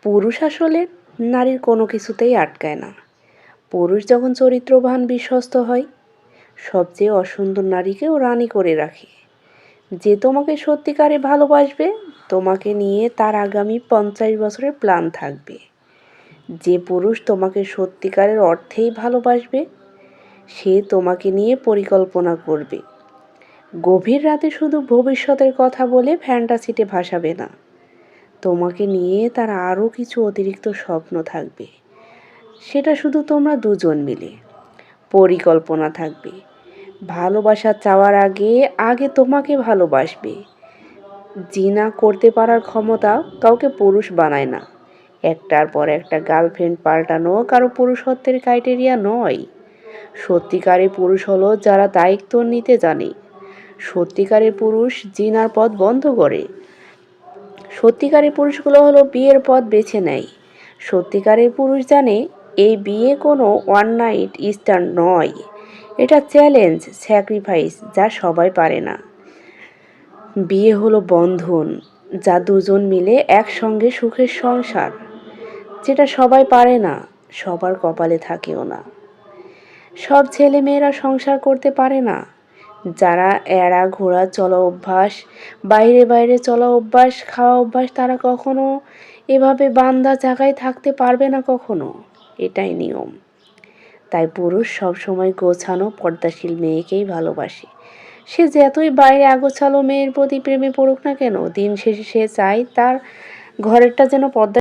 পুরুষ আসলে নারীর কোনো কিছুতেই আটকায় না। পুরুষ যখন চরিত্রবান বিশ্বস্ত হয়, সবচেয়ে অসুন্দর নারীকেও রানী করে রাখে। যে তোমাকে সত্যিকারে ভালোবাসবে, তোমাকে নিয়ে তার আগামী 50 বছরের প্ল্যান থাকবে। যে পুরুষ তোমাকে সত্যিকারের অর্থেই ভালোবাসবে, সে তোমাকে নিয়ে পরিকল্পনা করবে। গভীর রাতে শুধু ভবিষ্যতের কথা বলে ফ্যান্টাসিতে ভাসাবে না। তোমাকে নিয়ে তার আরও কিছু অতিরিক্ত স্বপ্ন থাকবে। সেটা শুধু তোমরা দুজন মিলে। পরিকল্পনা থাকবে। ভালোবাসা চাওয়ার আগে আগে তোমাকে ভালোবাসবে। জিনা করতে পারার ক্ষমতা কাউকে পুরুষ বানায় না। একটার পর একটা গার্লফ্রেন্ড পাল্টানো কারো পুরুষত্বের ক্রাইটেরিয়া নয়। সত্যিকারের পুরুষ হলো যারা দায়িত্ব নিতে জানে। সত্যিকারের পুরুষ জিনার পথ বন্ধ করে। সত্যিকারের পুরুষগুলো হলো বিয়ের পথ বেছে নেয়। সত্যিকারের পুরুষ জানে এই বিয়ে কোনো ওয়ান নাইট স্ট্যান্ড নয়। এটা চ্যালেঞ্জ, স্যাক্রিফাইস যা সবাই পারে না। বিয়ে হলো বন্ধন, যা দুজন মিলে একসঙ্গে সুখের সংসার, যেটা সবাই পারে না, সবার কপালে থাকেও না। সব ছেলে মেয়েরা সংসার করতে পারে না। যারা এড়া ঘোড়া চলা অভ্যাস, বাইরে বাইরে চলা অভ্যাস, খাওয়া অভ্যাস, তারা কখনো এভাবে বান্ধা জায়গায় থাকতে পারবে না কখনো। এটাই নিয়ম। তাই পুরুষ সবসময় গোছানো পর্দাশীল মেয়েকেই ভালোবাসে। সে যতই বাইরে আগোছালো মেয়ের প্রতি প্রেমে পড়ুক না কেন, দিন শেষে সে চায় তার ঘরেরটা যেন পর্দা